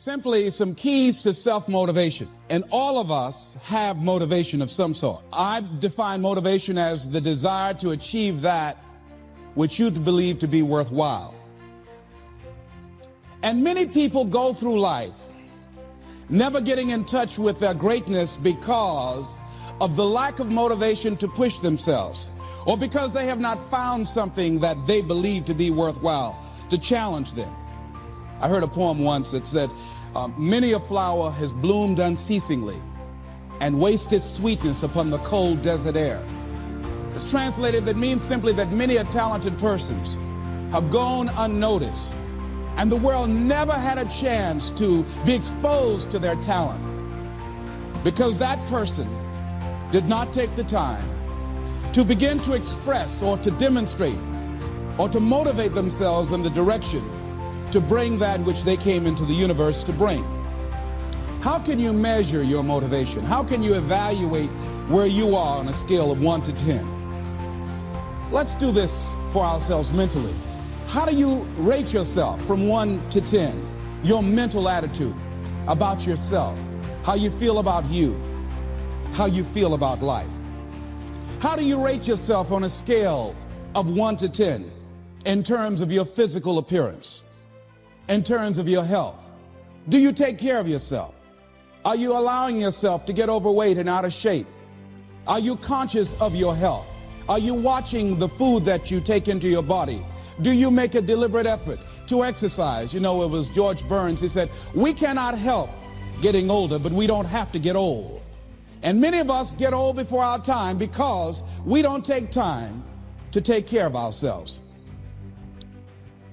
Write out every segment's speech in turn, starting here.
Simply some keys to self-motivation. And all of us have motivation of some sort. I define motivation as the desire to achieve that which you believe to be worthwhile. And many people go through life never getting in touch with their greatness because of the lack of motivation to push themselves, or because they have not found something that they believe to be worthwhile to challenge them. I heard a poem once that said, many a flower has bloomed unceasingly and wasted sweetness upon the cold desert air. It's translated, that means simply that many a talented persons have gone unnoticed, and the world never had a chance to be exposed to their talent because that person did not take the time to begin to express or to demonstrate or to motivate themselves in the direction to bring that which they came into the universe to bring. How can you measure your motivation? How can you evaluate where you are on a scale of 1 to 10? Let's do this for ourselves mentally. How do you rate yourself from 1 to 10? Your mental attitude about yourself, how you feel about you, how you feel about life. How do you rate yourself on a scale of 1 to 10 in terms of your physical appearance? In terms of your health? Do you take care of yourself? Are you allowing yourself to get overweight and out of shape? Are you conscious of your health? Are you watching the food that you take into your body? Do you make a deliberate effort to exercise? You know, it was George Burns, he said, we cannot help getting older, but we don't have to get old. And many of us get old before our time because we don't take time to take care of ourselves.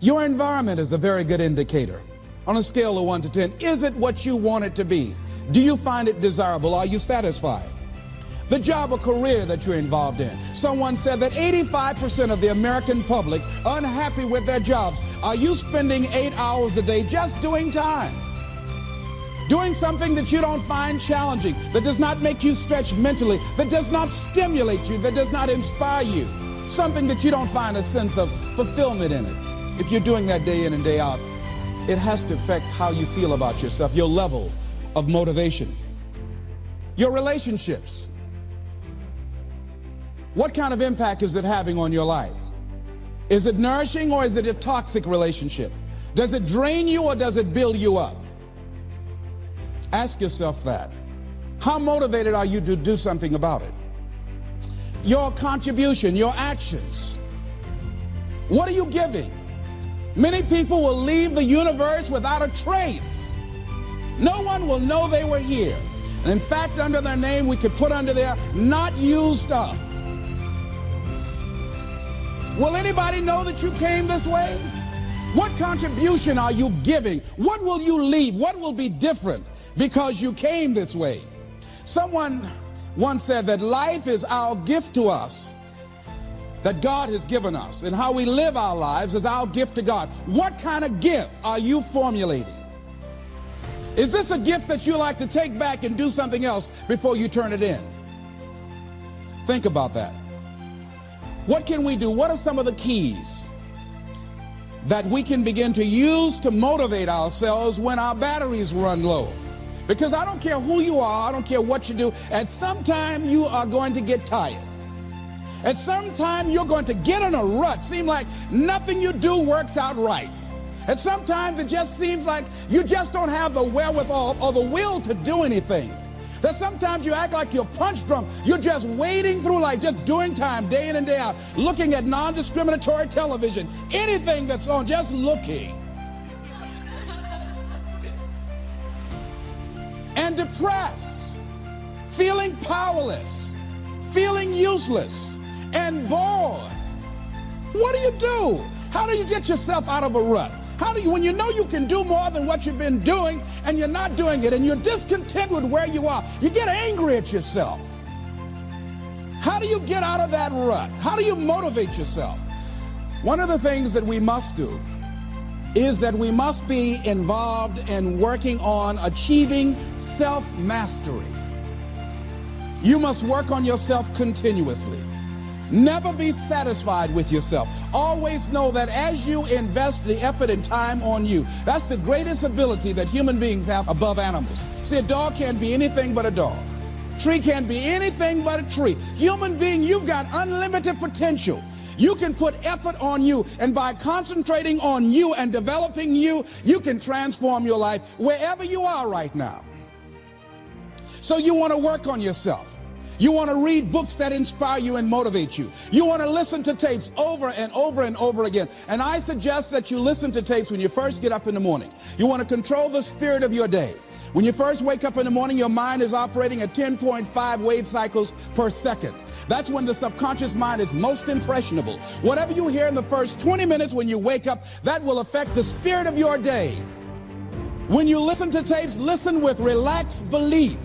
Your environment is a very good indicator. On a scale of 1 to 10, is it what you want it to be? Do you find it desirable? Are you satisfied? The job or career that you're involved in. Someone said that 85% of the American public are unhappy with their jobs. Are you spending 8 hours a day just doing time? Doing something that you don't find challenging, that does not make you stretch mentally, that does not stimulate you, that does not inspire you. Something that you don't find a sense of fulfillment in it. If you're doing that day in and day out, it has to affect how you feel about yourself, your level of motivation. Your relationships. What kind of impact is it having on your life? Is it nourishing or is it a toxic relationship? Does it drain you or does it build you up? Ask yourself that. How motivated are you to do something about it? Your contribution, your actions. What are you giving? Many people will leave the universe without a trace. No one will know they were here. And in fact, under their name, we could put under there, not used up. Will anybody know that you came this way? What contribution are you giving? What will you leave? What will be different because you came this way? Someone once said that life is our gift to us, that God has given us, and how we live our lives is our gift to God. What kind of gift are you formulating? Is this a gift that you like to take back and do something else before you turn it in? Think about that. What can we do? What are some of the keys that we can begin to use to motivate ourselves when our batteries run low? Because I don't care who you are, I don't care what you do, at some time you are going to get tired. At some time you're going to get in a rut. Seem like nothing you do works out right. And sometimes it just seems like you just don't have the wherewithal or the will to do anything. That sometimes you act like you're punch drunk. You're just wading through life, just doing time day in and day out, looking at non-discriminatory television, anything that's on, just looking. And depressed, feeling powerless, feeling useless, and bored. What do you do? How do you get yourself out of a rut? How do you, when you know you can do more than what you've been doing and you're not doing it and you're discontent with where you are, you get angry at yourself. How do you get out of that rut? How do you motivate yourself? One of the things that we must do is that we must be involved in working on achieving self-mastery. You must work on yourself continuously. Never be satisfied with yourself. Always know that as you invest the effort and time on you, that's the greatest ability that human beings have above animals. See, a dog can't be anything but a dog. Tree can't be anything but a tree. Human being, you've got unlimited potential. You can put effort on you, and by concentrating on you and developing you, you can transform your life wherever you are right now. So you want to work on yourself. You want to read books that inspire you and motivate you. You want to listen to tapes over and over and over again. And I suggest that you listen to tapes when you first get up in the morning. You want to control the spirit of your day. When you first wake up in the morning, your mind is operating at 10.5 wave cycles per second. That's when the subconscious mind is most impressionable. Whatever you hear in the first 20 minutes when you wake up, that will affect the spirit of your day. When you listen to tapes, listen with relaxed belief,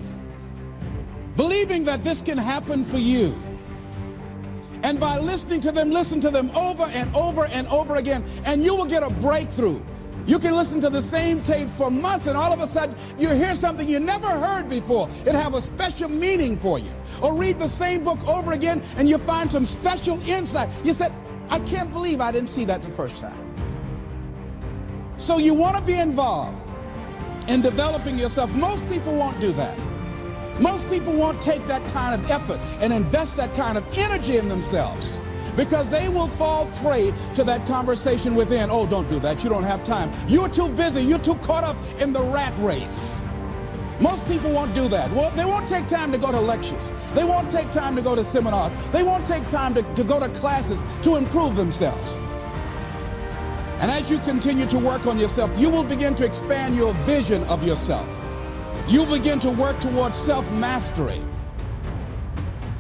believing that this can happen for you. And by listening to them, listen to them over and over and over again, and you will get a breakthrough. You can listen to the same tape for months, and all of a sudden you hear something you never heard before. It have a special meaning for you. Or read the same book over again, and you find some special insight. You said, I can't believe I didn't see that the first time. So you want to be involved in developing yourself. Most people won't do that. Most people won't take that kind of effort and invest that kind of energy in themselves, because they will fall prey to that conversation within. Oh, don't do that. You don't have time. You're too busy. You're too caught up in the rat race. Most people won't do that. Well, they won't take time to go to lectures. They won't take time to go to seminars. They won't take time to go to classes to improve themselves. And as you continue to work on yourself, you will begin to expand your vision of yourself. You begin to work towards self-mastery.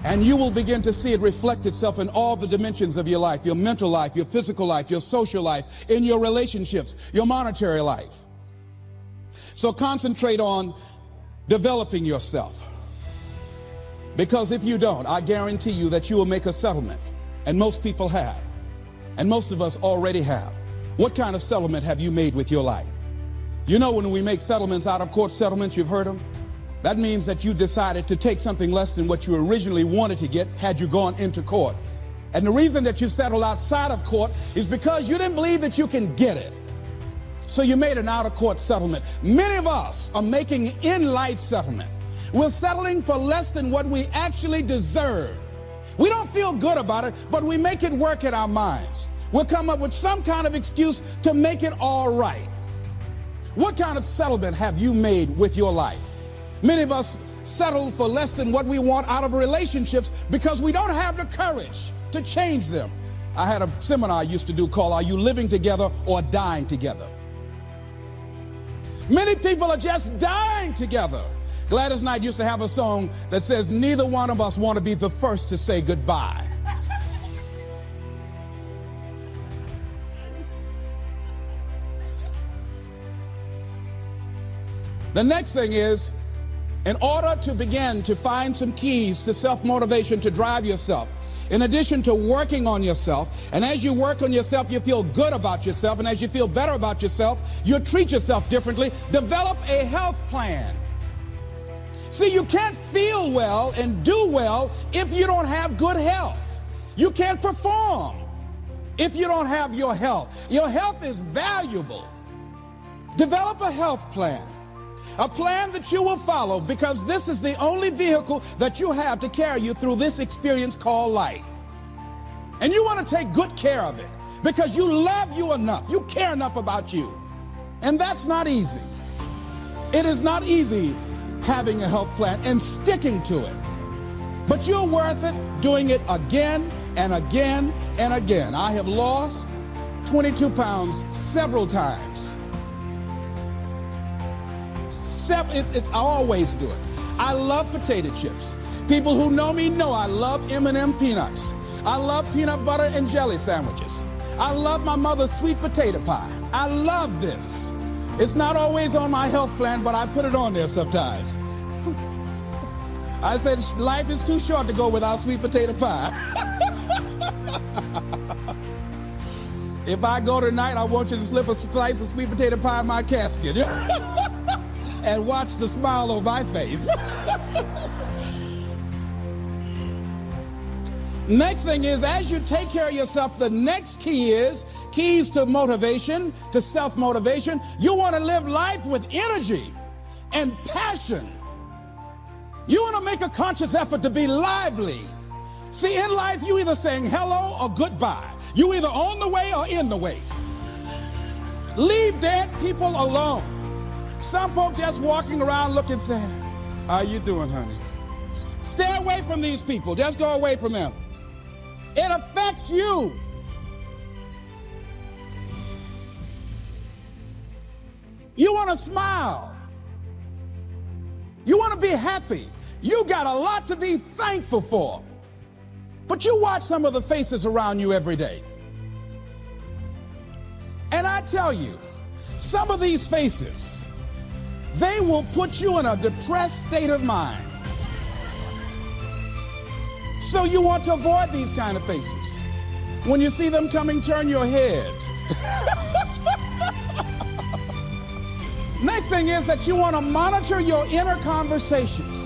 And you will begin to see it reflect itself in all the dimensions of your life, your mental life, your physical life, your social life, in your relationships, your monetary life. So concentrate on developing yourself. Because if you don't, I guarantee you that you will make a settlement. And most people have. And most of us already have. What kind of settlement have you made with your life? You know, when we make settlements, out of court settlements, you've heard them? That means that you decided to take something less than what you originally wanted to get had you gone into court. And the reason that you settled outside of court is because you didn't believe that you can get it. So you made an out-of-court settlement. Many of us are making an in-life settlement. We're settling for less than what we actually deserve. We don't feel good about it, but we make it work in our minds. We'll come up with some kind of excuse to make it all right. What kind of settlement have you made with your life? Many of us settle for less than what we want out of relationships because we don't have the courage to change them. I had a seminar I used to do called Are You Living Together or Dying Together? Many people are just dying together. Gladys Knight used to have a song that says, neither one of us want to be the first to say goodbye. The next thing is, in order to begin to find some keys to self-motivation to drive yourself, in addition to working on yourself, and as you work on yourself, you feel good about yourself, and as you feel better about yourself, you treat yourself differently. Develop a health plan. See, you can't feel well and do well if you don't have good health. You can't perform if you don't have your health. Your health is valuable. Develop a health plan. A plan that you will follow, because this is the only vehicle that you have to carry you through this experience called life. And you want to take good care of it because you love you enough. You care enough about you. And that's not easy. It is not easy having a health plan and sticking to it. But you're worth it doing it again and again and again. I have lost 22 pounds several times. I always do it. I love potato chips. People who know me know I love M&M peanuts. I love peanut butter and jelly sandwiches. I love my mother's sweet potato pie. I love this. It's not always on my health plan, but I put it on there sometimes. I said life is too short to go without sweet potato pie. If I go tonight, I want you to slip a slice of sweet potato pie in my casket. And watch the smile on my face. Next thing is, as you take care of yourself, the next key is keys to motivation, to self-motivation. You want to live life with energy and passion. You want to make a conscious effort to be lively. See, in life, you either saying hello or goodbye. You either on the way or in the way. Leave dead people alone. Some folks just walking around looking sad. How you doing, honey? Stay away from these people. Just go away from them. It affects you. You want to smile. You want to be happy. You got a lot to be thankful for. But you watch some of the faces around you every day. And I tell you, some of these faces, they will put you in a depressed state of mind. So you want to avoid these kind of faces. When you see them coming, turn your head. Next thing is that you want to monitor your inner conversations.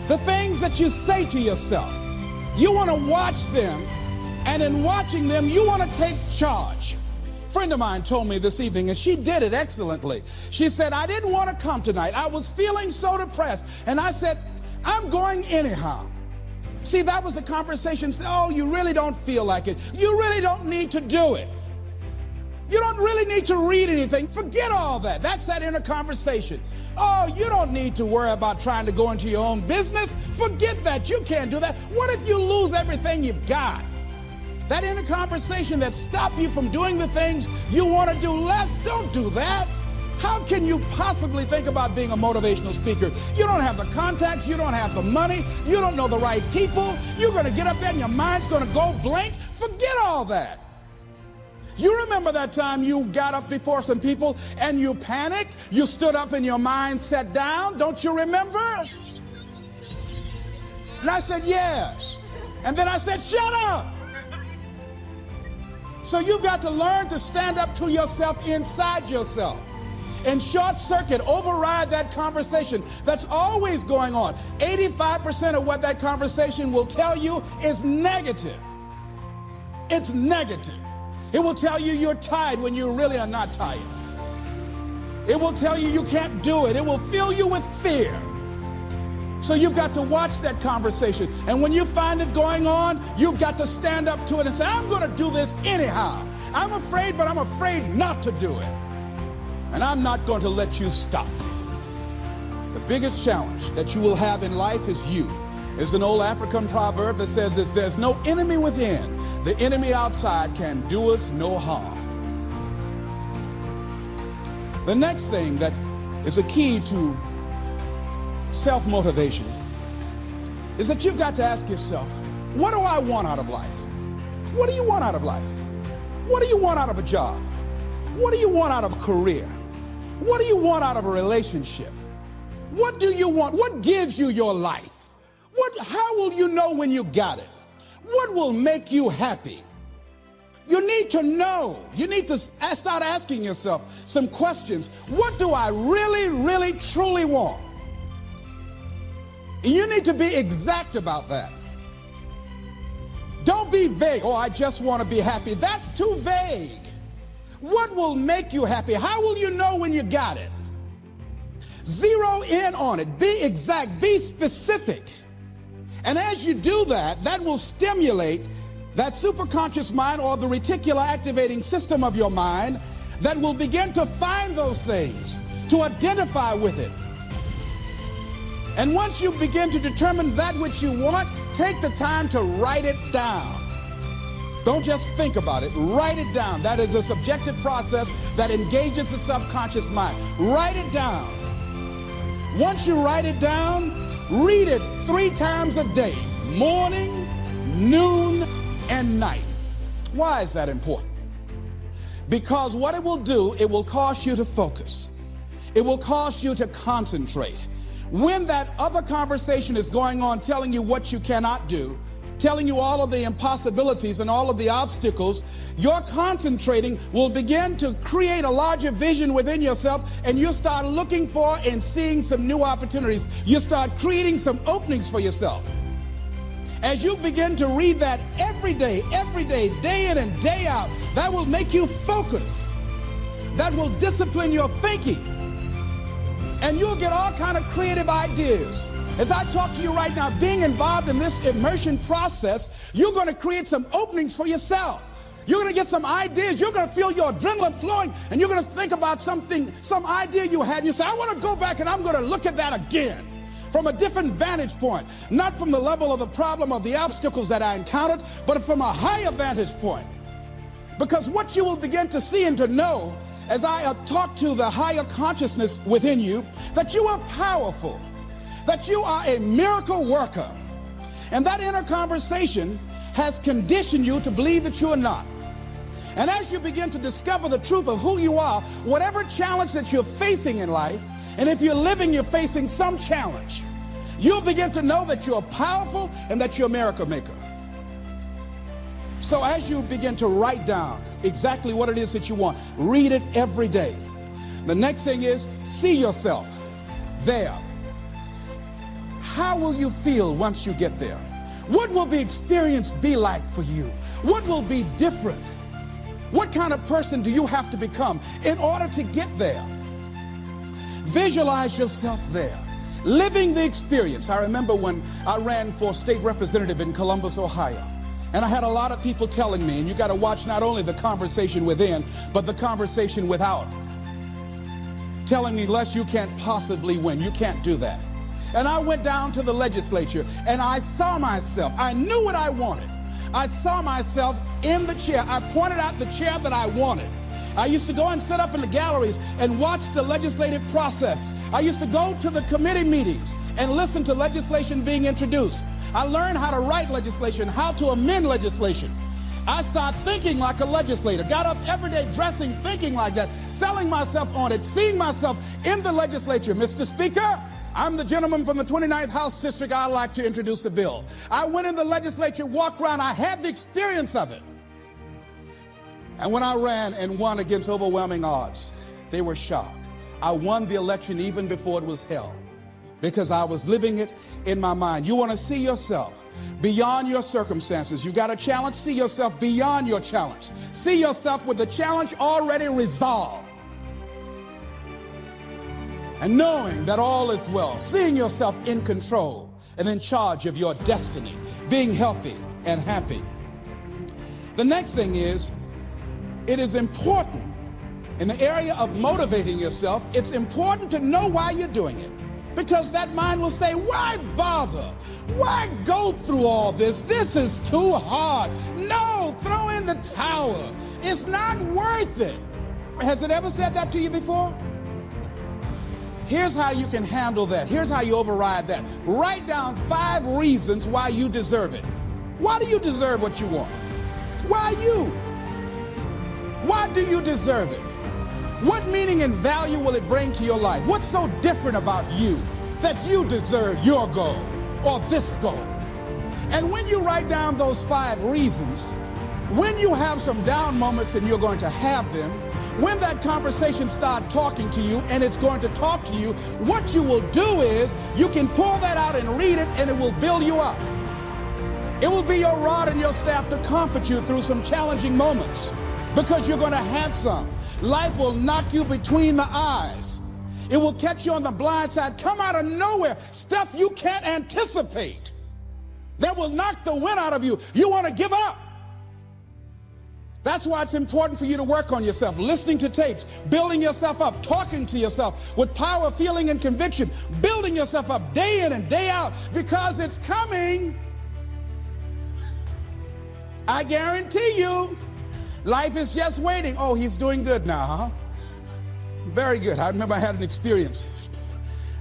The things that you say to yourself. You want to watch them, and in watching them, you want to take charge. A friend of mine told me this evening, and she did it excellently. She said, I didn't want to come tonight. I was feeling so depressed. And I said, I'm going anyhow. See, that was the conversation. Oh, you really don't feel like it. You really don't need to do it. You don't really need to read anything. Forget all that. That's that inner conversation. Oh, you don't need to worry about trying to go into your own business. Forget that. You can't do that. What if you lose everything you've got? That inner conversation that stops you from doing the things you want to do less, don't do that. How can you possibly think about being a motivational speaker? You don't have the contacts, you don't have the money, you don't know the right people. You're going to get up there and your mind's going to go blank. Forget all that. You remember that time you got up before some people and you panicked? You stood up and your mind sat down. Don't you remember? And I said, yes. And then I said, shut up. So you've got to learn to stand up to yourself inside yourself and short circuit, override that conversation that's always going on. 85% of what that conversation will tell you is negative. It's negative. It will tell you you're tired when you really are not tired. It will tell you you can't do it. It will fill you with fear. So you've got to watch that conversation. And when you find it going on, you've got to stand up to it and say, I'm going to do this anyhow. I'm afraid, but I'm afraid not to do it. And I'm not going to let you stop. The biggest challenge that you will have in life is you. There's an old African proverb that says, if there's no enemy within, the enemy outside can do us no harm. The next thing that is a key to self-motivation is that you've got to ask yourself, what do I want out of life? What do you want out of life? What do you want out of a job? What do you want out of a career? What do you want out of a relationship? What do you want? What gives you your life? How will you know when you got it? What will make you happy? You need to know. You need to start asking yourself some questions. What do I really, really, truly want? You need to be exact about that. Don't be vague. Oh, I just want to be happy. That's too vague. What will make you happy? How will you know when you got it? Zero in on it. Be exact. Be specific. And as you do that, that will stimulate that superconscious mind or the reticular activating system of your mind that will begin to find those things, to identify with it. And once you begin to determine that which you want, take the time to write it down. Don't just think about it. Write it down. That is a subjective process that engages the subconscious mind. Write it down. Once you write it down, read it 3 times a day, morning, noon, and night. Why is that important? Because what it will do, it will cause you to focus. It will cause you to concentrate. When that other conversation is going on telling you what you cannot do, telling you all of the impossibilities and all of the obstacles, your concentrating will begin to create a larger vision within yourself, and you'll start looking for and seeing some new opportunities. You start creating some openings for yourself. As you begin to read that every day, day in and day out, that will make you focus. That will discipline your thinking. And you'll get all kind of creative ideas. As I talk to you right now, being involved in this immersion process, you're going to create some openings for yourself. You're going to get some ideas. You're going to feel your adrenaline flowing, and you're going to think about something, some idea you had. And you say, I want to go back and I'm going to look at that again from a different vantage point, not from the level of the problem or the obstacles that I encountered, but from a higher vantage point. Because what you will begin to see and to know as I talk to the higher consciousness within you, that you are powerful, that you are a miracle worker. And that inner conversation has conditioned you to believe that you are not. And as you begin to discover the truth of who you are, whatever challenge that you're facing in life, and if you're living, you're facing some challenge, you'll begin to know that you're powerful and that you're a miracle maker. So as you begin to write down exactly what it is that you want, read it every day. The next thing is, see yourself there. How will you feel once you get there? What will the experience be like for you? What will be different? What kind of person do you have to become in order to get there? Visualize yourself there, living the experience. I remember when I ran for state representative in Columbus, Ohio, and I had a lot of people telling me, and you got to watch not only the conversation within, but the conversation without, telling me, Les, you can't possibly win. You can't do that. And I went down to the legislature and I saw myself. I knew what I wanted. I saw myself in the chair. I pointed out the chair that I wanted. I used to go and sit up in the galleries and watch the legislative process. I used to go to the committee meetings and listen to legislation being introduced. I learned how to write legislation, how to amend legislation. I started thinking like a legislator, got up every day dressing, thinking like that, selling myself on it, seeing myself in the legislature. Mr. Speaker, I'm the gentleman from the 29th House District. I'd like to introduce a bill. I went in the legislature, walked around. I had the experience of it. And when I ran and won against overwhelming odds, they were shocked. I won the election even before it was held because I was living it in my mind. You want to see yourself beyond your circumstances. You got a challenge, see yourself beyond your challenge. See yourself with the challenge already resolved. And knowing that all is well, seeing yourself in control and in charge of your destiny, being healthy and happy. The next thing is, it is important in the area of motivating yourself, it's important to know why you're doing it. Because that mind will say, why bother? Why go through all this? This is too hard. No, throw in the towel. It's not worth it. Has it ever said that to you before? Here's how you can handle that. Here's how you override that. Write down 5 reasons why you deserve it. Why do you deserve what you want? Why you? Why do you deserve it? What meaning and value will it bring to your life? What's so different about you that you deserve your goal or this goal? And when you write down those 5 reasons, when you have some down moments, and you're going to have them, when that conversation starts talking to you, and it's going to talk to you, what you will do is you can pull that out and read it, and it will build you up. It will be your rod and your staff to comfort you through some challenging moments, because you're going to have some. Life will knock you between the eyes. It will catch you on the blind side, come out of nowhere, stuff you can't anticipate. That will knock the wind out of you. You want to give up. That's why it's important for you to work on yourself, listening to tapes, building yourself up, talking to yourself with power, feeling, and conviction, building yourself up day in and day out, because it's coming. I guarantee you, life is just waiting. Oh, he's doing good now, huh? Very good. I remember I had an experience.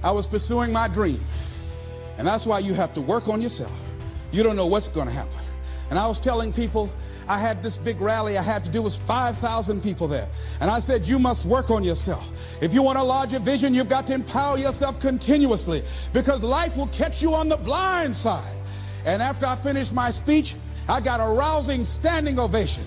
I was pursuing my dream. And that's why you have to work on yourself. You don't know what's going to happen. And I was telling people, I had this big rally I had to do, was 5,000 people there. And I said, you must work on yourself. If you want a larger vision, you've got to empower yourself continuously, because life will catch you on the blind side. And after I finished my speech, I got a rousing standing ovation.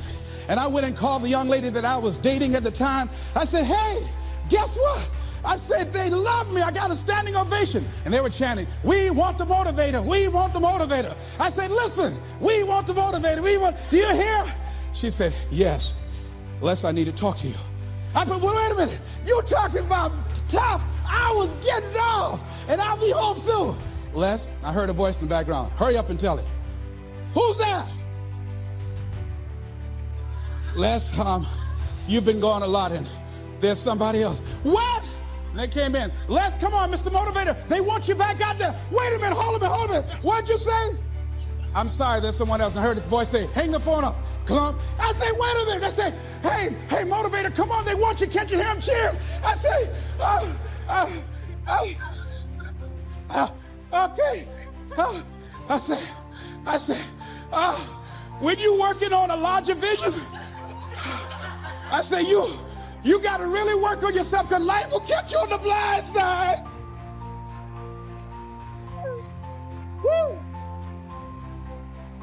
And I went and called the young lady that I was dating at the time. I said, hey, guess what? I said, they love me. I got a standing ovation. And they were chanting, we want the motivator. We want the motivator. I said, listen, we want the motivator. Do you hear? She said, yes. Les, I need to talk to you. I said, well, wait a minute. You talking about tough. I was getting off. And I'll be home soon. Les, I heard a voice in the background. Hurry up and tell him. Who's that? Les, you've been gone a lot and there's somebody else. What? And they came in. Les, come on, Mr. Motivator. They want you back out there. Wait a minute, hold a minute. What'd you say? I'm sorry, there's someone else. And I heard the voice say, hang the phone up. Clump. I say, wait a minute. They say, hey, Motivator, come on. They want you. Can't you hear them cheering? I say, okay. I say, when you working on a larger vision, I say, you got to really work on yourself because life will catch you on the blind side. Woo!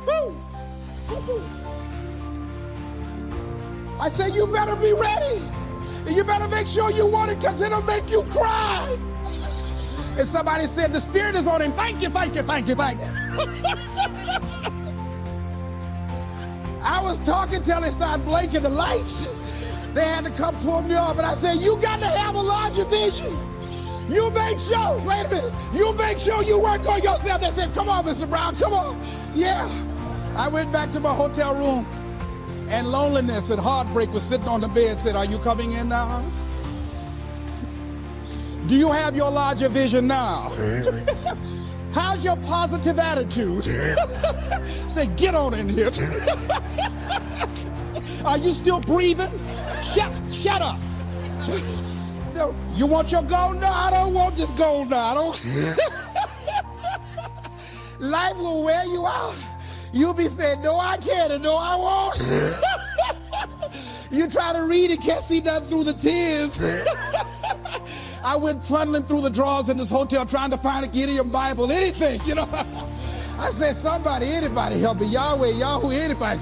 Woo! I say, you better be ready. And you better make sure you want it because it'll make you cry. And somebody said, the Spirit is on him. Thank you, thank you, thank you, thank you. I was talking till they started blinking the lights. They had to come pull me off. And I said, you got to have a larger vision. You make sure, wait a minute, you make sure you work on yourself. They said, come on, Mr. Brown, come on. Yeah. I went back to my hotel room and loneliness and heartbreak was sitting on the bed and said, are you coming in now? Do you have your larger vision now? How's your positive attitude? Say, get on in here. Are you still breathing? Shut up. You want your gold? No, I don't want this gold now. Life will wear you out. You'll be saying, no, I can't, and no, I won't. You try to read and can't see nothing through the tears. I went plundering through the drawers in this hotel trying to find a Gideon Bible, anything, you know. I said, somebody, anybody help me. Yahweh, Yahoo, anybody.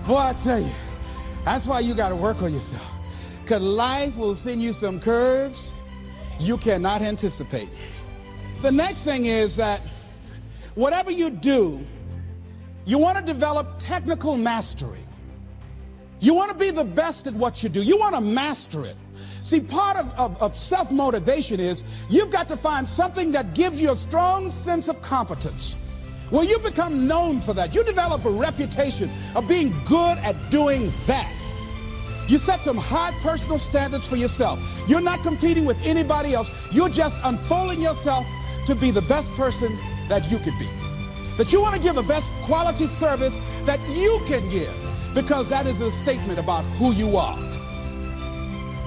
Boy, I tell you, that's why you got to work on yourself. Because life will send you some curves you cannot anticipate. The next thing is that whatever you do, you want to develop technical mastery. You want to be the best at what you do. You want to master it. See, part of self-motivation is you've got to find something that gives you a strong sense of competence. Well, you become known for that. You develop a reputation of being good at doing that. You set some high personal standards for yourself. You're not competing with anybody else. You're just unfolding yourself to be the best person that you could be. That you want to give the best quality service that you can give, because that is a statement about who you are.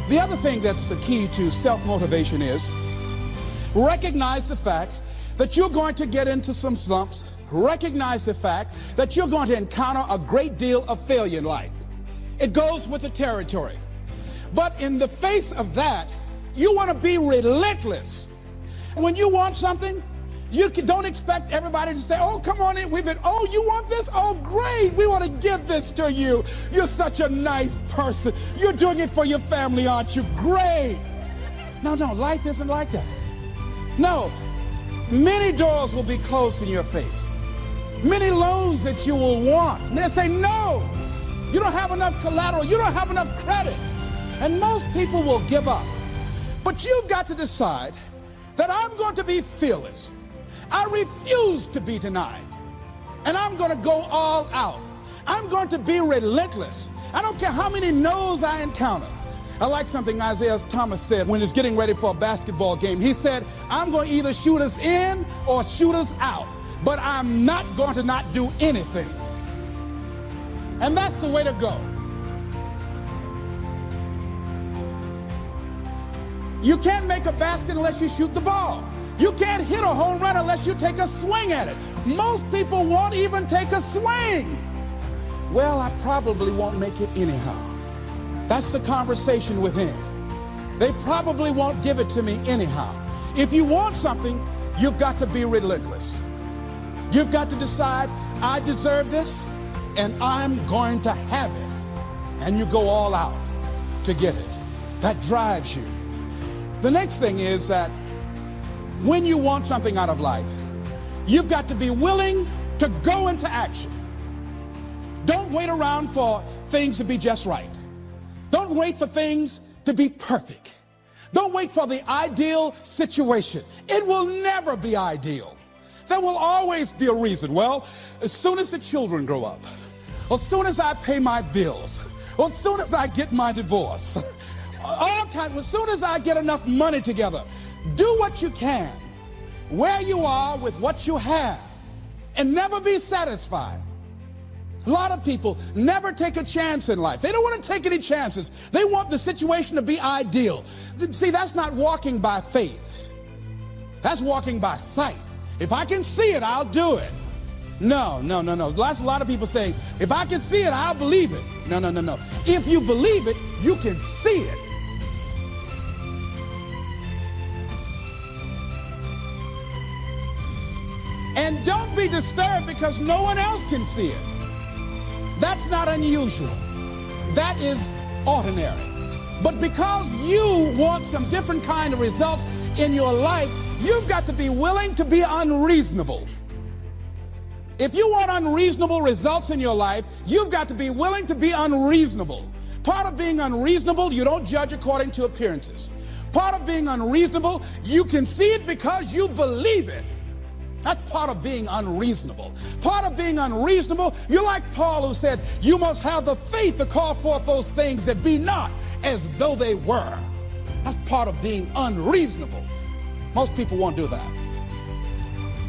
The other thing that's the key to self-motivation is recognize the fact that you're going to get into some slumps. Recognize the fact that you're going to encounter a great deal of failure in life. It goes with the territory. But in the face of that, you want to be relentless. When you want something, you don't expect everybody to say, oh, come on in. Oh, you want this? Oh, great. We want to give this to you. You're such a nice person. You're doing it for your family, aren't you? Great. No, life isn't like that. No, many doors will be closed in your face. Many loans that you will want. And they'll say, no, you don't have enough collateral. You don't have enough credit. And most people will give up. But you've got to decide that I'm going to be fearless. I refuse to be denied. And I'm going to go all out. I'm going to be relentless. I don't care how many no's I encounter. I like something Isaiah Thomas said when he was getting ready for a basketball game. He said, I'm going to either shoot us in or shoot us out, but I'm not going to not do anything. And that's the way to go. You can't make a basket unless you shoot the ball. You can't hit a home run unless you take a swing at it. Most people won't even take a swing. Well, I probably won't make it anyhow. That's the conversation within. They probably won't give it to me anyhow. If you want something, you've got to be relentless. You've got to decide, I deserve this, and I'm going to have it. And you go all out to get it. that drives you. The next thing is that when you want something out of life, you've got to be willing to go into action. Don't wait around for things to be just right. Don't wait for things to be perfect. Don't wait for the ideal situation. It will never be ideal. There will always be a reason. Well, as soon as the children grow up, or as soon as I pay my bills, or as soon as I get my divorce, as soon as I get enough money together, do what you can, where you are with what you have, and never be satisfied. A lot of people never take a chance in life. They don't want to take any chances. They want the situation to be ideal. See, that's not walking by faith. That's walking by sight. If I can see it, I'll do it. No. That's a lot of people saying, if I can see it, I'll believe it. No. If you believe it, you can see it. And don't be disturbed because no one else can see it. That's not unusual. That is ordinary. But because you want some different kind of results in your life, you've got to be willing to be unreasonable. If you want unreasonable results in your life, you've got to be willing to be unreasonable. Part of being unreasonable, you don't judge according to appearances. Part of being unreasonable, you can see it because you believe it. That's part of being unreasonable. Part of being unreasonable, you're like Paul who said, you must have the faith to call forth those things that be not as though they were. That's part of being unreasonable. Most people won't do that.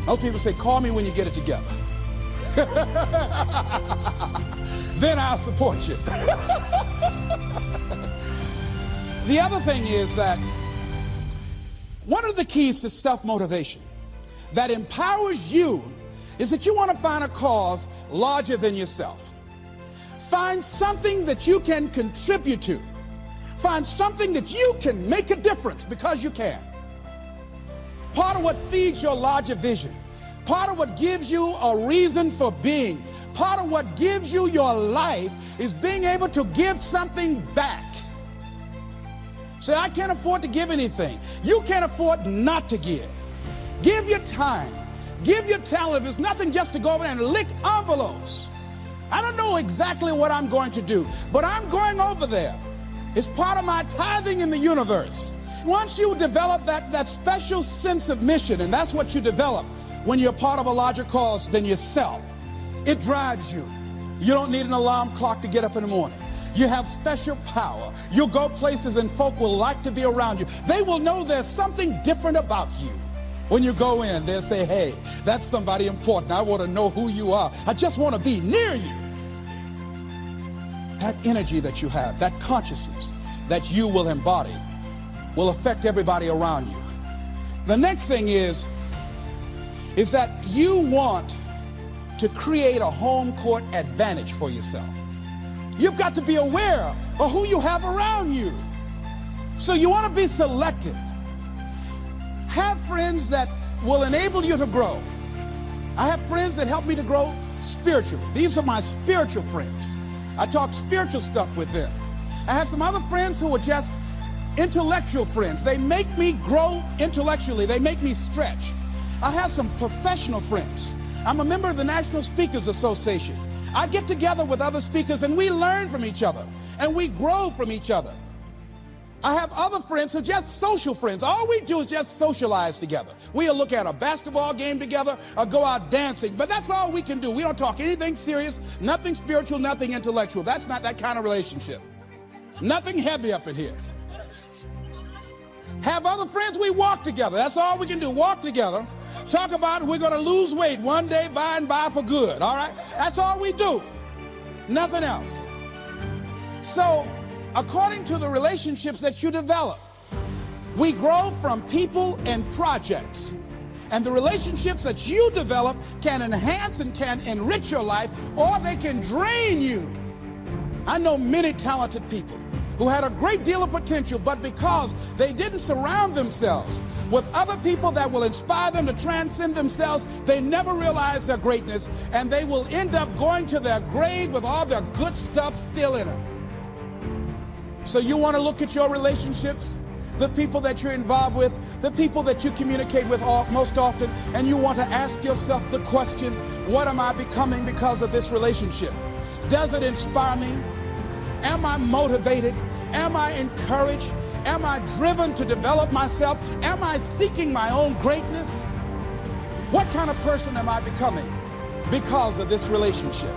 Most people say, call me when you get it together. Then I'll support you. The other thing is that one of the keys to self-motivation that empowers you is that you want to find a cause larger than yourself. Find something that you can contribute to. Find something that you can make a difference because you can. Part of what feeds your larger vision, part of what gives you a reason for being, part of what gives you your life is being able to give something back. Say, I can't afford to give anything. You can't afford not to give. Give your time. Give your talent. If it's nothing, just to go over there and lick envelopes. I don't know exactly what I'm going to do, but I'm going over there. It's part of my tithing in the universe. Once you develop that special sense of mission, and that's what you develop when you're part of a larger cause than yourself, it drives you. You don't need an alarm clock to get up in the morning. You have special power. You'll go places and folk will like to be around you. They will know there's something different about you. When you go in, they'll say, hey, that's somebody important. I want to know who you are. I just want to be near you. That energy that you have, that consciousness that you will embody will affect everybody around you. The next thing is that you want to create a home court advantage for yourself. You've got to be aware of who you have around you. So you want to be selective. Have friends that will enable you to grow. I have friends that help me to grow spiritually. These are my spiritual friends. I talk spiritual stuff with them. I have some other friends who are just intellectual friends. They make me grow intellectually. They make me stretch. I have some professional friends. I'm a member of the National Speakers Association. I get together with other speakers and we learn from each other and we grow from each other. I have other friends who are just social friends. All we do is just socialize together. We'll look at a basketball game together or go out dancing, but that's all we can do. We don't talk anything serious, nothing spiritual, nothing intellectual. That's not that kind of relationship. Nothing heavy up in here. Have other friends, we walk together. That's all we can do, walk together. Talk about we're going to lose weight one day, by and by for good, all right? That's all we do. Nothing else. So, according to the relationships that you develop, we grow from people and projects. And the relationships that you develop can enhance and can enrich your life, or they can drain you. I know many talented people who had a great deal of potential, but because they didn't surround themselves with other people that will inspire them to transcend themselves, they never realize their greatness, and they will end up going to their grave with all their good stuff still in them. So you want to look at your relationships, the people that you're involved with, the people that you communicate with most often, and you want to ask yourself the question, what am I becoming because of this relationship? Does it inspire me? Am I motivated? Am I encouraged? Am I driven to develop myself? Am I seeking my own greatness? What kind of person am I becoming because of this relationship?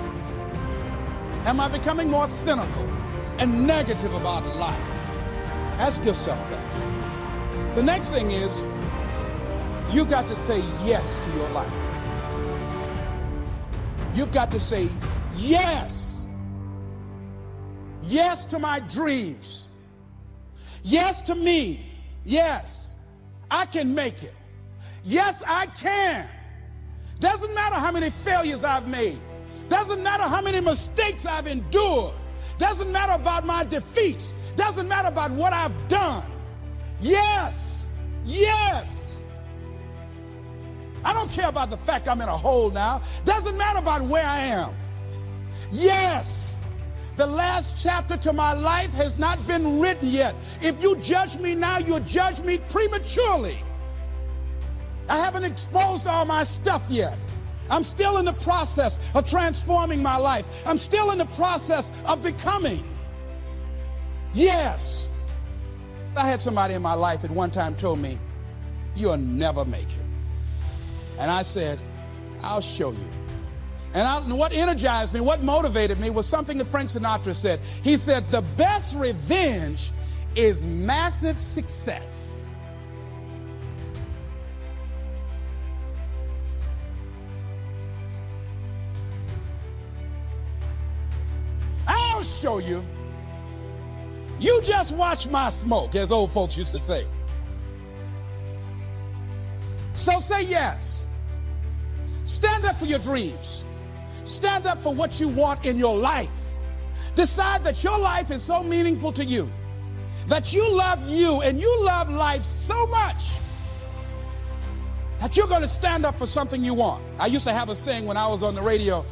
Am I becoming more cynical and negative about life? Ask yourself that. The next thing is, you've got to say yes to your life. You've got to say yes. Yes to my dreams. Yes to me. Yes, I can make it. Yes, I can. Doesn't matter how many failures I've made. Doesn't matter how many mistakes I've endured. Doesn't matter about my defeats. Doesn't matter about what I've done. Yes, yes. I don't care about the fact I'm in a hole now. Doesn't matter about where I am. Yes. The last chapter to my life has not been written yet. If you judge me now, you'll judge me prematurely. I haven't exposed all my stuff yet. I'm still in the process of transforming my life. I'm still in the process of becoming. Yes. I had somebody in my life at one time told me, you'll never make it. And I said, I'll show you. And what energized me, what motivated me was something that Frank Sinatra said. He said, the best revenge is massive success. I'll show you. You just watch my smoke, as old folks used to say. So say yes. Stand up for your dreams. Stand up for what you want in your life. Decide that your life is so meaningful to you, that you love you and you love life so much that you're going to stand up for something you want. I used to have a saying when I was on the radio,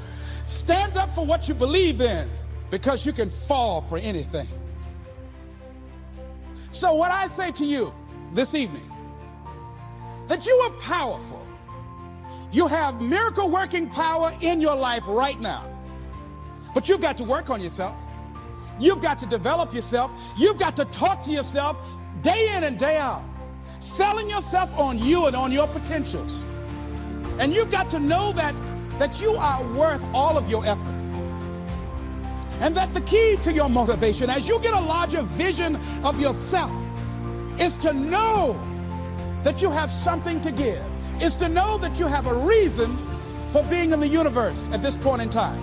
stand up for what you believe in, because you can fall for anything. So what I say to you this evening, that you are powerful. You have miracle working power in your life right now. But you've got to work on yourself. You've got to develop yourself. You've got to talk to yourself day in and day out, selling yourself on you and on your potentials. And you've got to know that you are worth all of your effort. And that the key to your motivation, as you get a larger vision of yourself, is to know that you have something to give. Is to know that you have a reason for being in the universe at this point in time.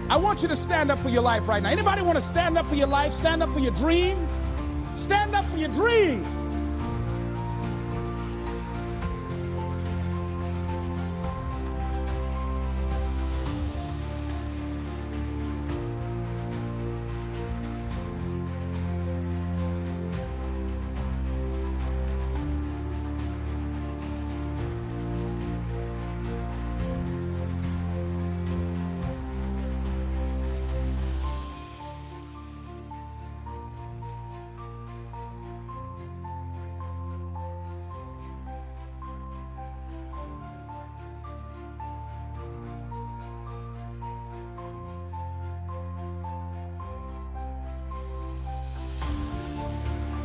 I want you to stand up for your life right now. Anybody want to stand up for your life? Stand up for your dream? Stand up for your dream.